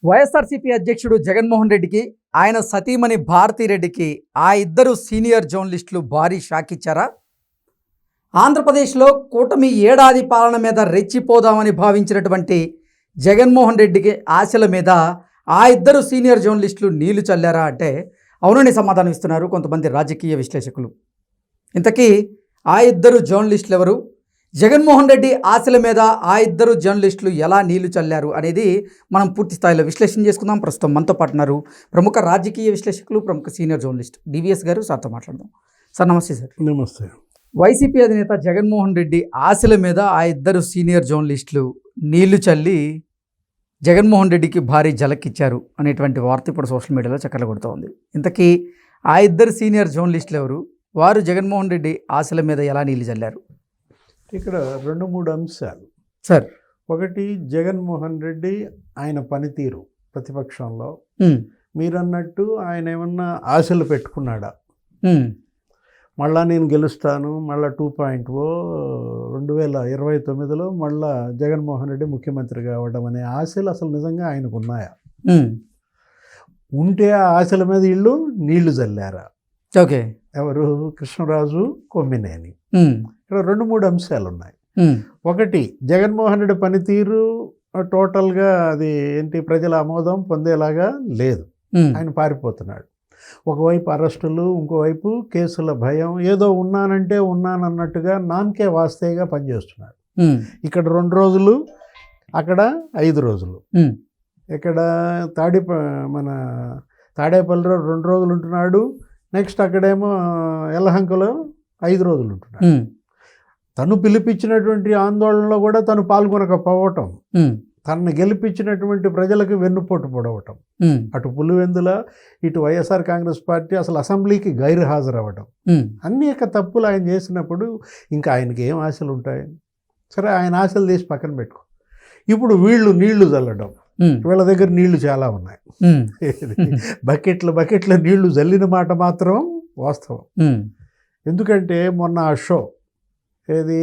వైఎస్ఆర్సీపీ అధ్యక్షుడు జగన్మోహన్ రెడ్డికి ఆయన సతీమణి భారతిరెడ్డికి ఆ ఇద్దరు సీనియర్ జర్నలిస్టులు భారీ షాక్ ఇచ్చారా? ఆంధ్రప్రదేశ్లో కూటమి ఏడాది పాలన మీద రెచ్చిపోదామని భావించినటువంటి జగన్మోహన్ రెడ్డికి ఆశల మీద ఆ ఇద్దరు సీనియర్ జర్నలిస్టులు నీళ్లు చల్లారా అంటే అవునని సమాధానం ఇస్తున్నారు కొంతమంది రాజకీయ విశ్లేషకులు. ఇంతకీ ఆ ఇద్దరు జర్నలిస్టులు ఎవరు? జగన్మోహన్ రెడ్డి ఆశల మీద ఆ ఇద్దరు జర్నలిస్టులు ఎలా నీళ్లు చల్లారు అనేది మనం పూర్తి స్థాయిలో విశ్లేషణ చేసుకుందాం. ప్రస్తుతం మనతో పాటున్నారు ప్రముఖ రాజకీయ విశ్లేషకులు, ప్రముఖ సీనియర్ జర్నలిస్ట్ డివిఎస్ గారు. సార్తో మాట్లాడదాం. సార్ నమస్తే. సార్ నమస్తే. వైసీపీ అధినేత జగన్మోహన్ రెడ్డి ఆశల మీద ఆ ఇద్దరు సీనియర్ జర్నలిస్టులు నీళ్లు చల్లి జగన్మోహన్ రెడ్డికి భారీ జలకిచ్చారు అనేటువంటి వార్త ఇప్పుడు సోషల్ మీడియాలో చక్కర్లు కొడుతూ ఉంది. ఇంతకీ ఆ ఇద్దరు సీనియర్ జర్నలిస్టులు ఎవరు? వారు జగన్మోహన్ రెడ్డి ఆశల మీద ఎలా నీళ్లు చల్లారు? ఇక్కడ 2-3 అంశాలు సార్. ఒకటి, జగన్మోహన్ రెడ్డి ఆయన పనితీరు ప్రతిపక్షంలో. మీరన్నట్టు ఆయన ఏమన్నా ఆశలు పెట్టుకున్నాడా? మళ్ళా నేను గెలుస్తాను, మళ్ళీ 2.0 2029లో మళ్ళా జగన్మోహన్ రెడ్డి ముఖ్యమంత్రి కావడం అనే ఆశలు అసలు నిజంగా ఆయనకు ఉన్నాయా? ఉంటే ఆ ఆశల మీద వీళ్ళు నీళ్లు చల్లారా? ఓకే. ఎవరు? కృష్ణరాజు, కొమ్మినేని. ఇక్కడ 2-3 అంశాలు ఉన్నాయి. ఒకటి, జగన్మోహన్ రెడ్డి పనితీరు టోటల్గా అది ఏంటి, ప్రజల ఆమోదం పొందేలాగా లేదు. ఆయన పారిపోతున్నాడు. ఒకవైపు అరెస్టులు, ఇంకోవైపు కేసుల భయం. ఏదో ఉన్నానంటే ఉన్నానన్నట్టుగా నామకే వాస్తేగా పనిచేస్తున్నాడు. ఇక్కడ 2 రోజులు, అక్కడ 5 రోజులు. ఇక్కడ మన తాడేపల్లిలో 2 రోజులు ఉంటున్నాడు. నెక్స్ట్ అక్కడేమో యలహంకలో 5 రోజులు ఉంటున్నాడు. తను పిలిపించినటువంటి ఆందోళనలో కూడా తను పాల్గొనకపోవటం, తనను గెలిపించినటువంటి ప్రజలకు వెన్నుపోటు పొడవటం, అటు పులివెందుల ఇటు వైఎస్ఆర్ కాంగ్రెస్ పార్టీ అసలు అసెంబ్లీకి గైరు హాజరవ్వటం, అనేక తప్పులు ఆయన చేసినప్పుడు ఇంకా ఆయనకి ఏం ఆశలు ఉంటాయి? సరే, ఆయన ఆశలు తీసి పక్కన పెట్టుకో. ఇప్పుడు వీళ్ళు నీళ్లు చల్లడం, వీళ్ళ దగ్గర నీళ్లు చాలా ఉన్నాయి. బకెట్ల నీళ్లు జల్లిన మాట మాత్రం వాస్తవం. ఎందుకంటే మొన్న ఆ షో ఏది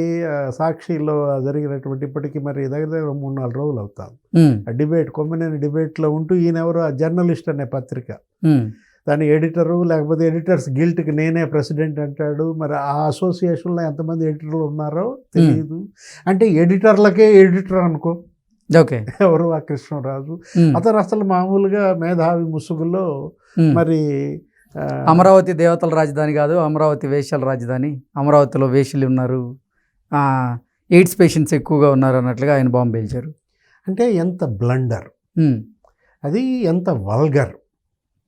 సాక్షిలో జరిగినటువంటి, ఇప్పటికీ మరి దగ్గర 3-4 రోజులు అవుతాను, ఆ డిబేట్, కొమ్మినేని డిబేట్లో ఉంటూ ఈయనెవరు, ఆ జర్నలిస్ట్ అనే పత్రిక దాని ఎడిటరు, లేకపోతే ఎడిటర్స్ గిల్ట్కి నేనే ప్రెసిడెంట్ అంటాడు. మరి ఆ అసోసియేషన్లో ఎంతమంది ఎడిటర్లు ఉన్నారో తెలియదు. అంటే ఎడిటర్లకే ఎడిటర్ అనుకో. ఓకే. ఎవరు? ఆ కృష్ణరాజు. అతను అసలు మామూలుగా మేధావి ముసుగులో మరి అమరావతి దేవతల రాజధాని కాదు, అమరావతి వేశ్యల రాజధాని, అమరావతిలో వేశ్యలు ఉన్నారు, ఎయిడ్స్ పేషెంట్స్ ఎక్కువగా ఉన్నారు అన్నట్లుగా ఆయన బాంబు పేల్చారు. అంటే ఎంత బ్లండర్ అది, ఎంత వల్గర్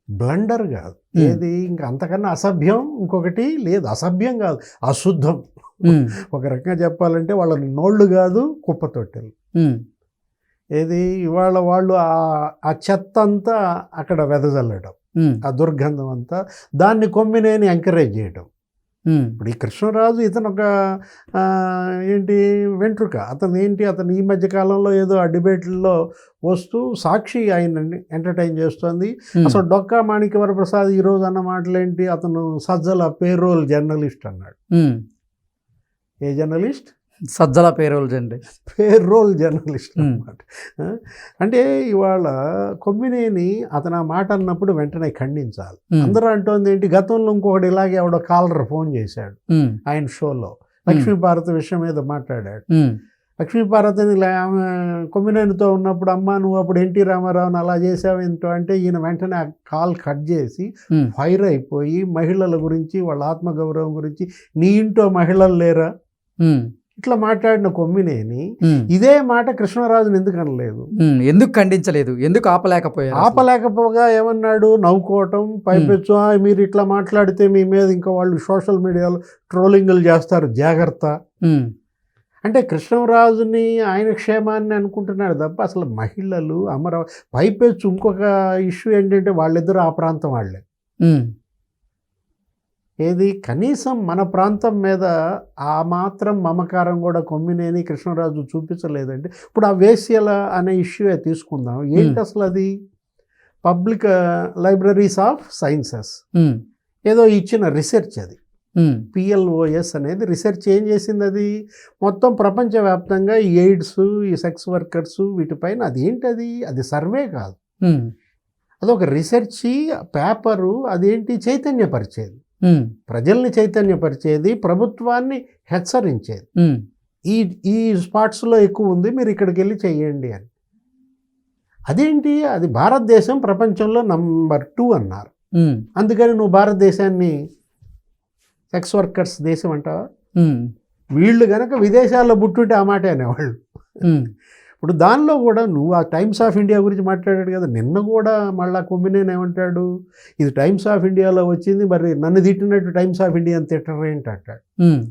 బ్లండర్ కాదు ఏది, ఇంకా అంతకన్నా అసభ్యం ఇంకొకటి లేదు. అసభ్యం కాదు, అశుద్ధం. ఒక రకంగా చెప్పాలంటే వాళ్ళ నోళ్ళు కాదు, కుప్పతొట్టెలు. ఏది, ఇవాళ వాళ్ళు ఆ చెత్త అంతా అక్కడ వెదజల్లడం, ఆ దుర్గంధం అంతా, దాన్ని కొమ్మినేని ఎంకరేజ్ చేయడం. ఇప్పుడు ఈ కృష్ణరాజు ఇతను ఒక ఏంటి వెంట్రుక, అతను ఏంటి, అతను ఈ మధ్య కాలంలో ఏదో ఆ డిబేట్లలో వస్తూ సాక్షి ఆయన్ని ఎంటర్టైన్ చేస్తుంది. అసలు డొక్కా మాణిక్యవర ప్రసాద్ ఈరోజు అన్న మాటలేంటి, అతను సజ్జల పేరోల్ జర్నలిస్ట్ అన్నాడు. ఏ జర్నలిస్ట్? సజ్జల పేరోల్ జర్నలిస్ట్ అన్నమాట. అంటే ఇవాళ కొమ్మినేని అతను ఆ మాట అన్నప్పుడు వెంటనే ఖండించాలి. అందరూ అంటోంది ఏంటి, గతంలో ఇంకొకటి ఇలాగే ఎవడో కాలర్ ఫోన్ చేశాడు ఆయన షోలో, లక్ష్మీపార్వతి విషయం మీద మాట్లాడాడు. లక్ష్మీపార్వతిని కొమ్మినేనితో ఉన్నప్పుడు, అమ్మ నువ్వు అప్పుడు ఎన్టీ రామారావుని అలా చేసావేంటో అంటే, ఈయన వెంటనే ఆ కాల్ కట్ చేసి ఫైర్ అయిపోయి మహిళల గురించి, వాళ్ళ ఆత్మగౌరవం గురించి, నీ ఇంట్లో మహిళలు లేరా ఇట్లా మాట్లాడిన కొమ్మినేని ఇదే మాట కృష్ణరాజుని ఎందుకు అనలేదు? ఎందుకు ఖండించలేదు? ఎందుకు ఆపలేకపోగా ఏమన్నాడు? నవ్వుకోవటం, పైపెచ్చు మీరు ఇట్లా మాట్లాడితే మీ మీద ఇంకా వాళ్ళు సోషల్ మీడియాలో ట్రోలింగ్లు చేస్తారు, జాగ్రత్త. అంటే కృష్ణరాజుని ఆయన క్షేమాన్ని అనుకుంటున్నాడు తప్ప అసలు మహిళలు, అమరావతి, పైపెచ్చు ఇంకొక ఇష్యూ ఏంటంటే వాళ్ళిద్దరూ ఆ ప్రాంతం వాళ్ళే. ఏది, కనీసం మన ప్రాంతం మీద ఆ మాత్రం మమకారం కూడా కొమ్మినేని కృష్ణరాజు చూపించలేదండి. ఇప్పుడు ఆ వేశ్యల అనే ఇష్యూ తీసుకుందాం. ఏంటి అసలు అది? పబ్లిక్ లైబ్రరీస్ ఆఫ్ సైన్సెస్ ఏదో ఇచ్చిన రీసెర్చ్ అది. PLOS అనేది రీసెర్చ్ ఏం చేసింది? అది మొత్తం ప్రపంచవ్యాప్తంగా ఈ ఎయిడ్స్, ఈ సెక్స్ వర్కర్స్ వీటిపైన. అది ఏంటది? అది సర్వే కాదు, ఉమ్, అదొక రీసెర్చ్ పేపరు, అదేంటి చైతన్యపరిచేది, ఉమ్, ప్రజల్ని చైతన్యపరిచేది, ప్రభుత్వాన్ని హెచ్చరించేది. ఉమ్, ఈ ఈ స్పాట్స్లో ఎక్కువ ఉంది, మీరు ఇక్కడికి వెళ్ళి చెయ్యండి అని. అదేంటి, అది భారతదేశం ప్రపంచంలో నంబర్ 2 అన్నారు. ఉమ్, అందుకని నువ్వు భారతదేశాన్ని సెక్స్ వర్కర్స్ దేశం అంటావా? ఉమ్, వీళ్ళు గనక విదేశాల్లో పుట్టుంటే ఆ మాట అనేవాళ్ళు. ఉమ్, ఇప్పుడు దానిలో కూడా నువ్వు ఆ టైమ్స్ ఆఫ్ ఇండియా గురించి మాట్లాడాడు కదా, నిన్న కూడా మళ్ళా కొమ్మినేని ఏమంటాడు, ఇది టైమ్స్ ఆఫ్ ఇండియాలో వచ్చింది, మరి నన్ను తిట్టినట్టు టైమ్స్ ఆఫ్ ఇండియా అని తిట్టరేంటి అంటాడు. ఉమ్,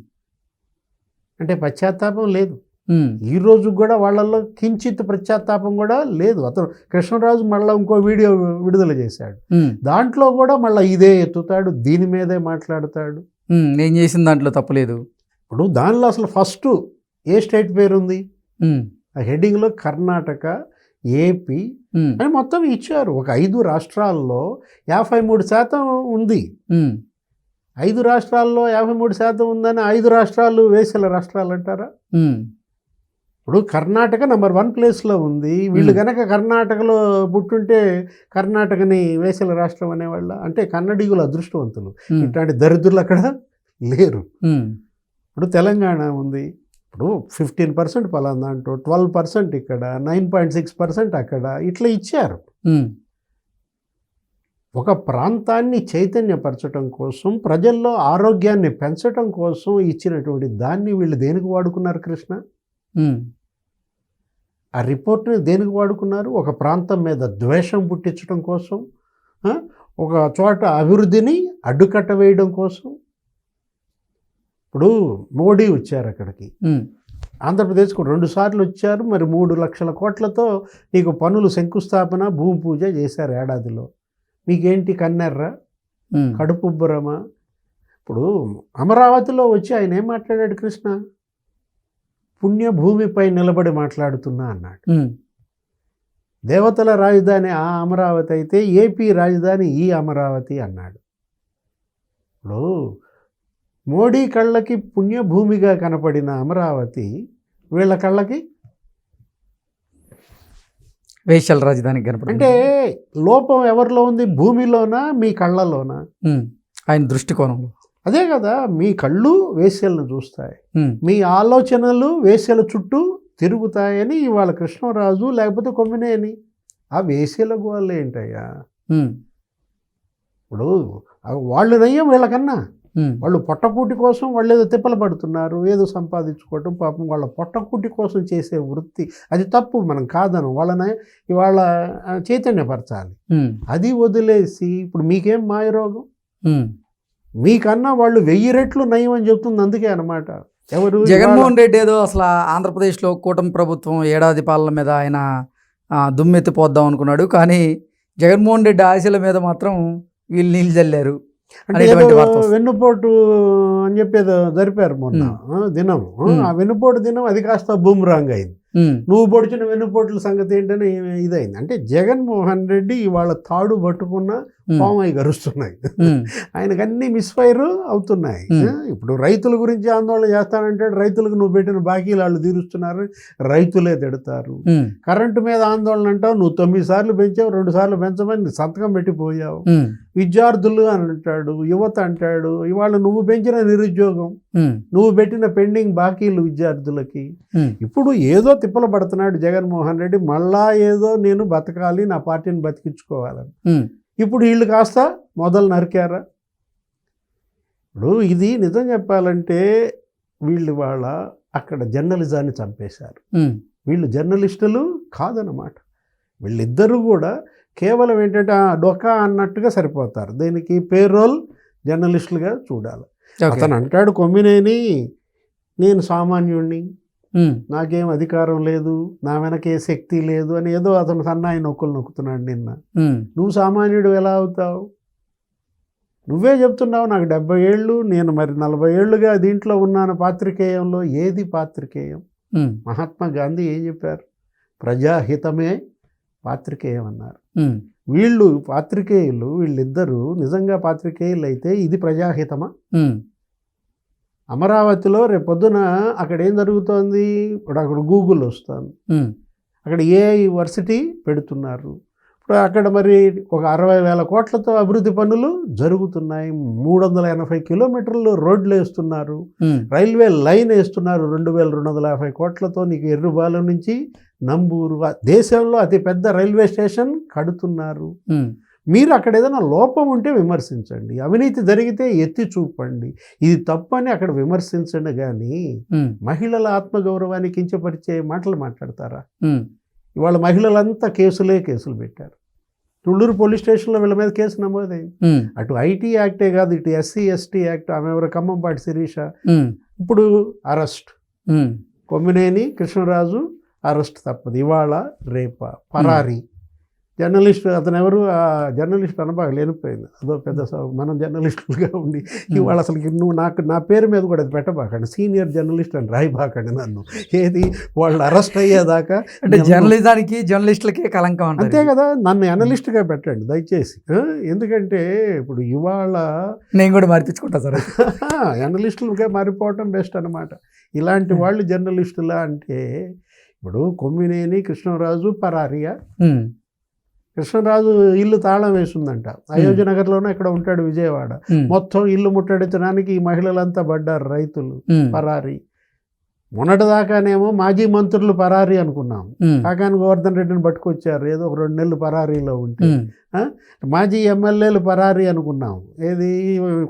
అంటే పశ్చాత్తాపం లేదు. ఉమ్, ఈ రోజు కూడా వాళ్ళల్లో కించిత్ పశ్చాత్తాపం కూడా లేదు. అతను కృష్ణరాజు మళ్ళీ ఇంకో వీడియో విడుదల చేశాడు, ఉమ్, దాంట్లో కూడా మళ్ళీ ఇదే ఎత్తుతాడు, దీని మీదే మాట్లాడతాడు. ఉమ్, నేను చేసిన దాంట్లో తప్పులేదు. ఇప్పుడు దానిలో అసలు ఫస్ట్ ఏ స్టేట్ పేరు ఉంది, ఉమ్, ఆ హెడ్డింగ్లో కర్ణాటక, ఏపీ ఉమ్, అని మొత్తం ఇచ్చారు. ఒక 5 రాష్ట్రాల్లో 53% ఉంది. ఉమ్, 5 రాష్ట్రాల్లో 53% ఉందని 5 రాష్ట్రాలు వేసల రాష్ట్రాలు అంటారా? ఉమ్, ఇప్పుడు కర్ణాటక నెంబర్ 1 ప్లేస్లో ఉంది. వీళ్ళు కనుక కర్ణాటకలో పుట్టుంటే కర్ణాటకని వేసల రాష్ట్రం అనేవాళ్ళ? అంటే కన్నడిగులు అదృష్టవంతులు, ఉమ్, ఇట్లాంటి దరిద్రులు అక్కడ లేరు. ఉమ్, ఇప్పుడు తెలంగాణ ఉంది, ఇప్పుడు 15% పలానా దాంట్లో, 12% ఇక్కడ, 9.6% అక్కడ, ఇట్లా ఇచ్చారు. ఉమ్, ఒక ప్రాంతాన్ని చైతన్యపరచడం కోసం, ప్రజల్లో ఆరోగ్యాన్ని పెంచడం కోసం ఇచ్చినటువంటి దాన్ని వీళ్ళు దేనికి వాడుకున్నారు కృష్ణ? ఉమ్, ఆ రిపోర్ట్ని దేనికి వాడుకున్నారు? ఒక ప్రాంతం మీద ద్వేషం పుట్టించడం కోసం, ఒక చోట అభివృద్ధిని అడ్డుకట్ట వేయడం కోసం. ఇప్పుడు మోడీ వచ్చారు అక్కడికి, ఉమ్, ఆంధ్రప్రదేశ్కు 2 సార్లు వచ్చారు. మరి 3 లక్షల కోట్లతో నీకు పనులు శంకుస్థాపన, భూమి పూజ చేశారు ఏడాదిలో. మీకేంటి కన్నెర్రా, ఉమ్, కడుపుబ్బరమా? ఇప్పుడు అమరావతిలో వచ్చి ఆయన ఏం మాట్లాడాడు కృష్ణ? పుణ్యభూమిపై నిలబడి మాట్లాడుతున్నా అన్నాడు. ఉమ్, దేవతల రాజధాని ఆ అమరావతి అయితే ఏపీ రాజధాని ఈ అమరావతి అన్నాడు. ఇప్పుడు మోడీ కళ్ళకి పుణ్యభూమిగా కనపడిన అమరావతి వీళ్ళ కళ్ళకి వేశ్యల రాజధానికి కనపడింది. అంటే లోపం ఎవరిలో ఉంది? భూమిలోనా, మీ కళ్ళలోనా? ఉమ్, ఆయన దృష్టికోణంలో. అదే కదా, మీ కళ్ళు వేశ్యలను చూస్తాయి, ఉమ్, మీ ఆలోచనలు వేశ్యల చుట్టూ తిరుగుతాయని ఇవాళ కృష్ణరాజు లేకపోతే కొమ్మినేని ఆ వేశ్యల గోళ్ళు ఏంటయ్యా? ఉమ్, ఇప్పుడు వాళ్ళు నయ్యం వీళ్ళకన్నా. ఉమ్, వాళ్ళు పొట్టకూటి కోసం వాళ్ళు ఏదో తిప్పలు పడుతున్నారు, ఏదో సంపాదించుకోవటం. పాపం వాళ్ళ పొట్టకూటి కోసం చేసే వృత్తి అది తప్పు, మనం కాదను. వాళ్ళని ఇవాళ చైతన్యపరచాలి. ఉమ్, అది వదిలేసి ఇప్పుడు మీకేం మాయరోగం? ఉమ్. మీకన్నా వాళ్ళు 1000 రెట్లు నయం అని చెప్తుంది. అందుకే అన్నమాట. ఎవరు? జగన్మోహన్ రెడ్డి ఏదో అసలు ఆంధ్రప్రదేశ్లో కూటమి ప్రభుత్వం ఏడాది పాలన మీద ఆయన దుమ్మెత్తిపోద్దాం అనుకున్నాడు, కానీ జగన్మోహన్ రెడ్డి ఆశల మీద మాత్రం వీళ్ళు నీళ్ళు చల్లారు అంటే ఏదో అనేటువంటి వార్త వస్తుంది. వెన్నుపోటు అని చెప్పి ఏదో జరిపారు మొన్న దినం. ఆ వెన్నుపోటు దినం అది కాస్త బూమ్రాంగ్ అయింది. ఉమ్, నువ్వు పొడిచిన వెన్నుపోట్ల సంగతి ఏంటని ఇదైంది. అంటే జగన్మోహన్ రెడ్డి ఇవాళ తాడు పట్టుకున్న పామై గరుస్తున్నాయి. ఉమ్, ఆయనకు అన్ని మిస్ఫైర్ అవుతున్నాయి. ఇప్పుడు రైతుల గురించి ఆందోళన చేస్తానంటాడు, రైతులకు నువ్వు పెట్టిన బాకీలు వాళ్ళు తీరుస్తున్నారు, రైతులే తిడతారు. ఉమ్, కరెంటు మీద ఆందోళన అంటావు, నువ్వు 9 సార్లు పెంచావు, 2 సార్లు పెంచమని సంతకం పెట్టిపోయావు. ఉమ్, విద్యార్థులు అని అంటాడు, యువత అంటాడు. ఇవాళ నువ్వు పెంచిన నిరుద్యోగం, ఉమ్, నువ్వు పెట్టిన పెండింగ్ బాకీలు విద్యార్థులకి. ఉమ్, ఇప్పుడు ఏదో తిప్పలు పడుతున్నాడు జగన్మోహన్ రెడ్డి, మళ్ళా ఏదో నేను బతకాలి, నా పార్టీని బతికించుకోవాలని. ఉమ్, ఇప్పుడు వీళ్ళు కాస్త మొదలు నరికారా? ఇప్పుడు ఇది నిజం చెప్పాలంటే వీళ్ళు వాళ్ళ అక్కడ జర్నలిజాన్ని చంపేశారు. ఉమ్, వీళ్ళు జర్నలిస్టులు కాదన్నమాట. వీళ్ళిద్దరూ కూడా కేవలం ఏంటంటే డొకా అన్నట్టుగా సరిపోతారు. దీనికి పేరోల్ జర్నలిస్టులుగా చూడాలి. ఓకే. అతను అంటాడు కొమ్మినేని, నేను సామాన్యుణ్ణి, ఉమ్, నాకేం అధికారం లేదు, నా వెనకే శక్తి లేదు అని ఏదో అతను సన్నాయి నొక్కులు నొక్కుతున్నాడు నిన్న. ఉమ్, నువ్వు సామాన్యుడు ఎలా అవుతావు? నువ్వే చెప్తున్నావు నాకు 70 ఏళ్ళు, నేను మరి 40 ఏళ్ళుగా దీంట్లో ఉన్నాను పాత్రికేయంలో. ఏది పాత్రికేయం? ఉమ్, మహాత్మా గాంధీ ఏం చెప్పారు? ప్రజాహితమే పాత్రికేయం అన్నారు. ఉమ్, వీళ్ళు పాత్రికేయులు, వీళ్ళిద్దరూ నిజంగా పాత్రికేయులు అయితే ఇది ప్రజాహితమా? ఉమ్, అమరావతిలో రేపొద్దున అక్కడ ఏం జరుగుతోంది? ఇప్పుడు అక్కడ గూగుల్ వస్తుంది, ఉమ్, అక్కడ ఏఐ వర్సిటీ పెడుతున్నారు. ఇప్పుడు అక్కడ మరి ఒక 60,000 కోట్లతో అభివృద్ధి పనులు జరుగుతున్నాయి. 380 కిలోమీటర్లు రోడ్లు వేస్తున్నారు, రైల్వే లైన్ వేస్తున్నారు 2,250 కోట్లతో. నీకు ఎర్రుబాలెం నుంచి నంబూరు, దేశంలో అతిపెద్ద రైల్వే స్టేషన్ కడుతున్నారు. మీరు అక్కడ ఏదైనా లోపం ఉంటే విమర్శించండి, అవినీతి జరిగితే ఎత్తి చూపండి, ఇది తప్పని అక్కడ విమర్శించండి. కానీ మహిళల ఆత్మగౌరవాన్ని కించపరిచే మాటలు మాట్లాడతారా? ఇవాళ మహిళలంతా కేసులు పెట్టారు. తుళ్ళూరు పోలీస్ స్టేషన్లో వీళ్ళ మీద కేసు నమోదైంది. అటు ఐటీ యాక్టే కాదు, ఇటు ఎస్సీ ఎస్టీ యాక్ట్, ఆమె ఎవరు ఖమ్మంపాటి శిరీష ఇప్పుడు అరెస్ట్. కొమ్మినేని కృష్ణరాజు అరెస్ట్ తప్పదు, ఇవాళ రేప పరారీ. జర్నలిస్ట్ అతను ఎవరు, ఆ జర్నలిస్ట్ అనబాగా లేనిపోయింది, అదో పెద్ద మనం జర్నలిస్టులుగా ఉండి ఇవాళ అసలు నువ్వు నా పేరు మీద కూడా అది పెట్టబాకండి, సీనియర్ జర్నలిస్ట్ అని రాయిబాకండి నన్ను. ఏది వాళ్ళు అరెస్ట్ అయ్యేదాకా అంటే జర్నలిజానికి జర్నలిస్టులకే కలంకం అంతే కదా, నన్ను అనలిస్ట్గా పెట్టండి దయచేసి. ఎందుకంటే ఇప్పుడు ఇవాళ నేను కూడా మార్పించుకుంటా సార్, అనలిస్టులుగా మారిపోవటం బెస్ట్ అనమాట. ఇలాంటి వాళ్ళు జర్నలిస్టులా అంటే ఇప్పుడు కొమ్మినేని కృష్ణరాజు పరారియా? కృష్ణరాజు ఇల్లు తాళం వేసిందంట, అయోధ్యనగర్లోనే ఇక్కడ ఉంటాడు విజయవాడ. మొత్తం ఇల్లు ముట్టడించడానికి ఈ మహిళలంతా పడ్డారు, రైతులు పరారీ. మొన్నటిదాకానేమో మాజీ మంత్రులు పరారీ అనుకున్నాం, కాకాని గోవర్ధన్ రెడ్డిని పట్టుకొచ్చారు ఏదో ఒక 2 నెలలు పరారీలో ఉంటే. మాజీ ఎమ్మెల్యేలు పరారీ అనుకున్నాం, ఏది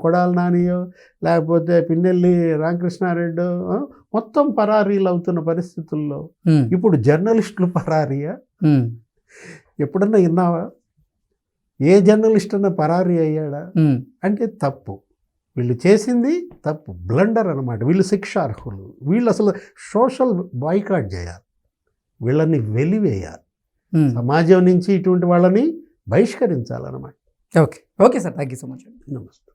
కొడాల నానియో లేకపోతే పిన్నెల్లి రామకృష్ణారెడ్డి, మొత్తం పరారీలు అవుతున్న పరిస్థితుల్లో ఇప్పుడు జర్నలిస్టులు పరారీయా? ఎప్పుడన్నా విన్నావా? ఏ జర్నలిస్ట్ అన్నా పరారీ అయ్యాడా? అంటే తప్పు, వీళ్ళు చేసింది తప్పు, బ్లండర్ అనమాట. వీళ్ళు శిక్షార్హులు, వీళ్ళు అసలు సోషల్ బాయ్కాట్ చేయాలి, వీళ్ళని వెలివేయాలి, సమాజం నుంచి ఇటువంటి వాళ్ళని బహిష్కరించాలన్నమాట. Okay sir, thank you so much. నమస్తే.